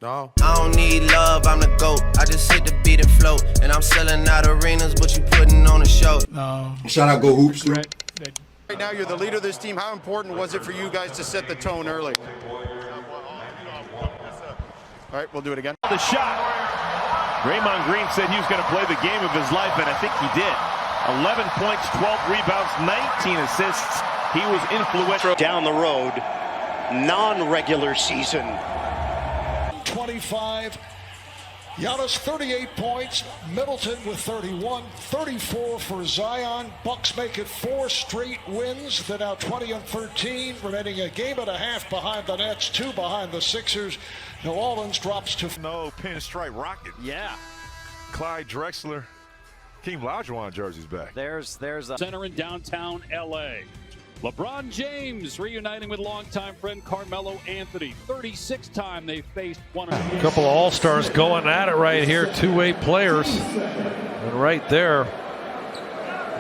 No. I don't need love, I'm the GOAT. I just hit the beat and float. And I'm selling out arenas, but you putting on a show. Shout out Go Hoops. Right now, you're the leader of this team. How important was it for you guys to set the tone early? All right, we'll do it again. The shot. Draymond Green said he was going to play the game of his life, and I think he did. 11 points, 12 rebounds, 19 assists. He was influential. Down the road, non-regular season. 25. Giannis 38 points, Middleton with 31, 34 for Zion. Bucks make it 4 straight wins. They're now 20-13, remaining a game and a half behind the Nets, 2 behind the Sixers. New Orleans drops to no pinstripe rocket. Yeah. Clyde Drexler, King Olajuwon jerseys back. There's a center in downtown LA. LeBron James reuniting with longtime friend Carmelo Anthony. 36th time they faced one another. A couple of all-stars going at it right here. Two-way players. And right there,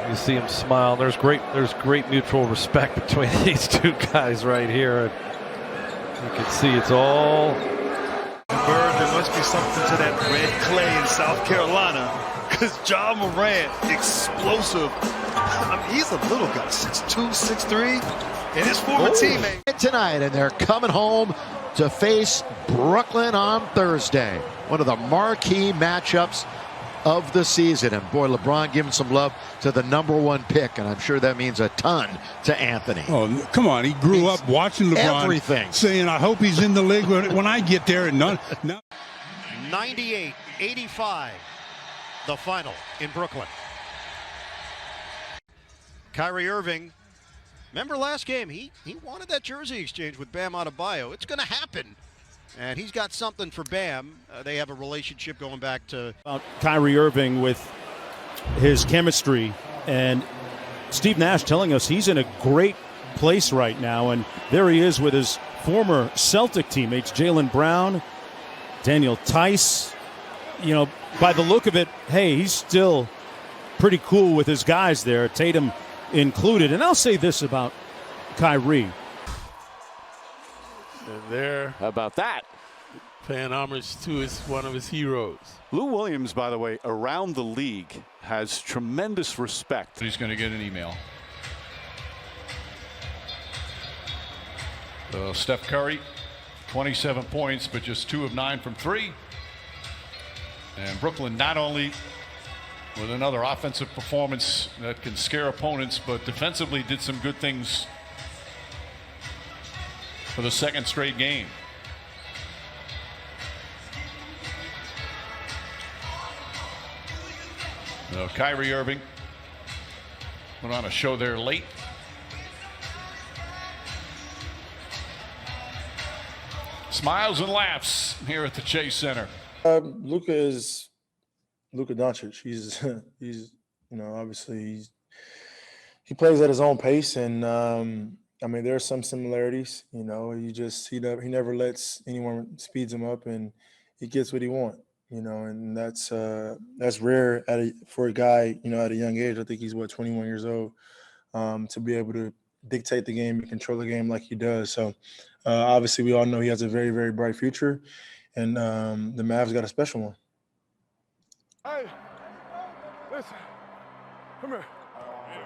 you see him smile. There's great mutual respect between these two guys right here. And you can see it's all. Bird, there must be something to that red clay in South Carolina. Because Ja Morant, explosive. I mean, he's a little guy, 6'2", 6'3", and his former teammate. Tonight, and they're coming home to face Brooklyn on Thursday. One of the marquee matchups of the season. And boy, LeBron giving some love to the #1 pick, and I'm sure that means a ton to Anthony. Oh, come on. He grew up watching LeBron. Everything. Saying, I hope he's in the league when I get there. And none. 98-85, the final in Brooklyn. Kyrie Irving, remember last game, he wanted that jersey exchange with Bam Adebayo. It's going to happen. And he's got something for Bam. They have a relationship going back to... About Kyrie Irving with his chemistry. And Steve Nash telling us he's in a great place right now. And there he is with his former Celtic teammates, Jaylen Brown, Daniel Tice. You know, by the look of it, hey, he's still pretty cool with his guys there, Tatum included. And I'll say this about Kyrie. And there, How about that? paying homage to one of his heroes. Lou Williams, by the way, around the league has tremendous respect. He's going to get an email. Steph Curry, 27 points, but just 2 of 9 from 3. And Brooklyn not only with another offensive performance that can scare opponents, but defensively did some good things for the second straight game. Kyrie Irving went on a show there late. Smiles and laughs here at the Chase Center. Luka Doncic. He's obviously he plays at his own pace, and I mean, there are some similarities. He never lets anyone speeds him up, and he gets what he wants. And that's rare for a guy, at a young age. I think he's 21 years old, to be able to dictate the game and control the game like he does. So obviously, we all know he has a very, very bright future, and the Mavs got a special one. Hey, listen, come here.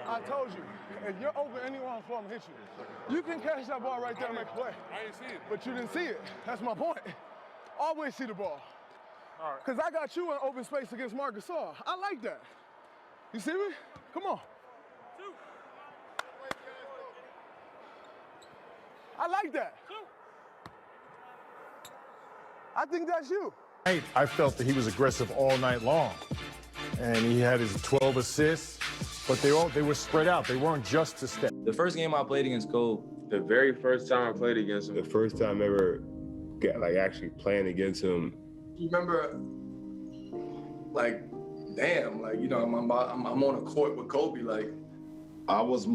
I told you, if you're open anyone for him, hit you. You can catch that ball right there and make a play. I didn't see it. But you didn't see it. That's my point. Always see the ball. All right. Because I got you in open space against Marc Gasol. I like that. You see me? Come on. I like that. I think that's you. I felt that he was aggressive all night long. And he had his 12 assists, but they were spread out. They weren't just to Steph. The first game I played against Cole. The very first time I played against him. The first time I ever actually playing against him. You remember, damn, I'm on a court with Kobe, I was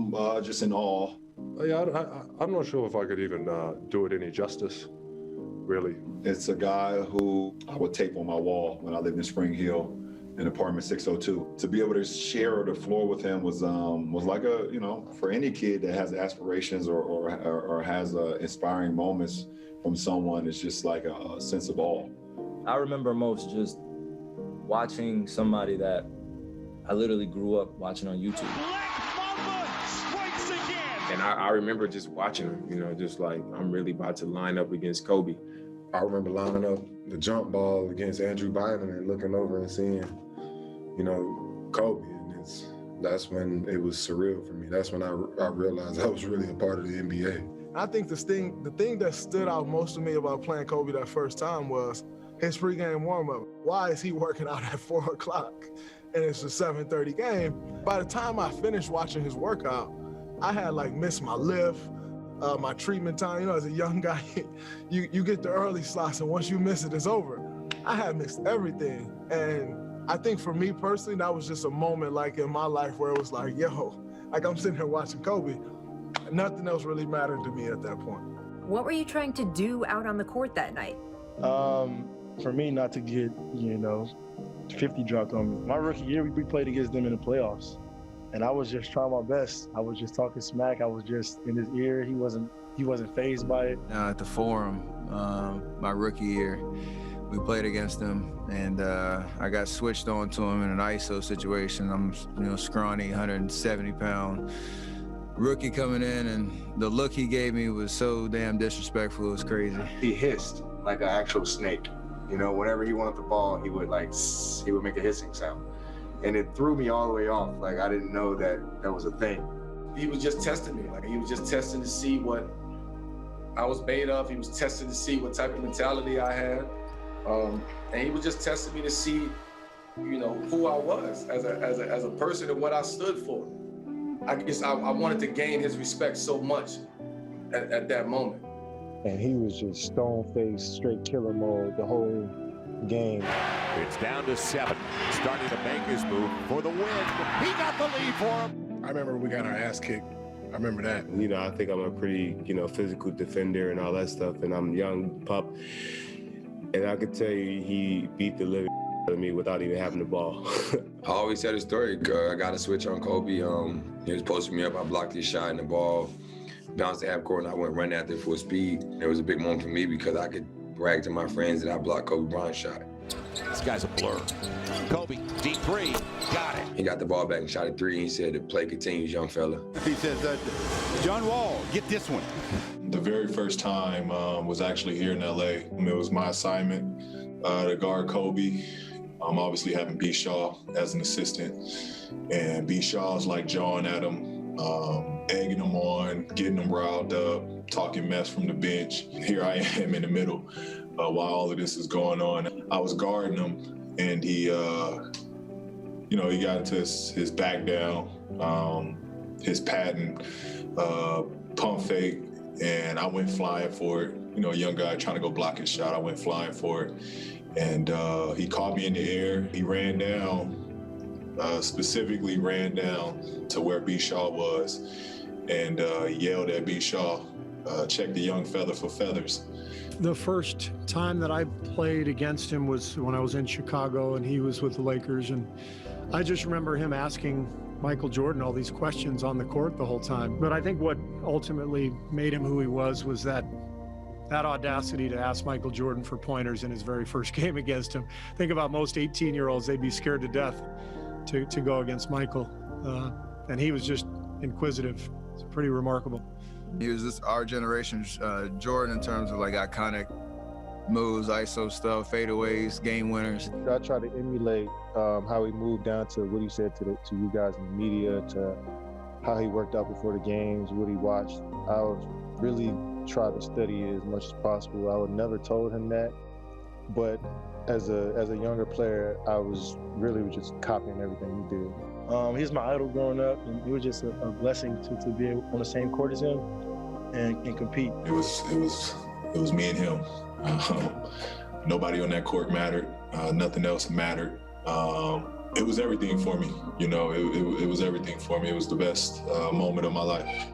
just in awe. Yeah, I'm not sure if I could even do it any justice, really. It's a guy who I would tape on my wall when I lived in Spring Hill in apartment 602. To be able to share the floor with him was like for any kid that has aspirations or has inspiring moments, from someone is just like a sense of awe. I remember most just watching somebody that I literally grew up watching on YouTube. And I remember just watching him, you know, just like, I'm really about to line up against Kobe. I remember lining up the jump ball against Andrew Bynum and looking over and seeing, you know, Kobe. And that's when it was surreal for me. That's when I realized I was really a part of the NBA. I think the thing that stood out most to me about playing Kobe that first time was his pregame warm-up. Why is he working out at 4 o'clock and it's a 7:30 game? By the time I finished watching his workout, I had like missed my lift, my treatment time. You know, as a young guy, you get the early slots, and once you miss it, it's over. I had missed everything. And I think for me personally, that was just a moment like in my life where it was like, yo, like I'm sitting here watching Kobe. Nothing else really mattered to me at that point. What were you trying to do out on the court that night? For me, not to get, 50 dropped on me. My rookie year, we played against them in the playoffs. And I was just trying my best. I was just talking smack. I was just in his ear. He wasn't fazed by it. At the Forum, my rookie year, we played against him, and I got switched on to him in an ISO situation. I'm, scrawny, 170-pound rookie coming in, and the look he gave me was so damn disrespectful. It was crazy. He hissed like an actual snake. Whenever he wanted the ball, he would make a hissing sound. And it threw me all the way off. Like, I didn't know that was a thing. He was just testing me. Like, he was just testing to see what I was made of. He was testing to see what type of mentality I had. And he was just testing me to see, who I was as a person and what I stood for. I guess I wanted to gain his respect so much at that moment. And he was just stone-faced, straight killer mode the whole game. It's down to 7. Starting to make his move for the win. He got the lead for him. I remember we got our ass kicked. I remember that. I think I'm a pretty, physical defender and all that stuff, and I'm a young pup. And I could tell you he beat the living out of me without even having the ball. I always tell the story. I got a switch on Kobe. He was posting me up. I blocked his shot and the ball bounced the half court, and I went running at it full speed. It was a big moment for me because I could brag to my friends that I blocked Kobe Bryant's shot. This guy's a blur. Kobe, deep three, got it. He got the ball back and shot a 3, and he said, "The play continues, young fella." He says, John Wall, get this one. The very first time was actually here in LA. It was my assignment to guard Kobe. Obviously having B. Shaw as an assistant. And B. Shaw's like jawing at him, egging him on, getting him riled up, talking mess from the bench. Here I am in the middle while all of this is going on. I was guarding him, and he got into his back down, his patent pump fake, and I went flying for it. A young guy trying to go block his shot, I went flying for it. And he caught me in the air. He ran down, specifically ran down to where B. Shaw was, and yelled at B. Shaw, check the young fella for feathers. The first time that I played against him was when I was in Chicago and he was with the Lakers. And I just remember him asking Michael Jordan all these questions on the court the whole time. But I think what ultimately made him who he was that audacity to ask Michael Jordan for pointers in his very first game against him. Think about most 18-year-olds, they'd be scared to death to go against Michael. And he was just inquisitive. It's pretty remarkable. He was just our generation's Jordan in terms of like iconic moves, ISO stuff, fadeaways, game winners. I try to emulate how he moved down to what he said to you guys in the media, to how he worked out before the games, what he watched. I was really try to study it as much as possible. I would never told him that, but as a younger player, I was really just copying everything he did. He's my idol growing up, and it was just a blessing to be on the same court as him and compete. It was me and him. Nobody on that court mattered. Nothing else mattered. It was everything for me. It was everything for me. It was the best moment of my life.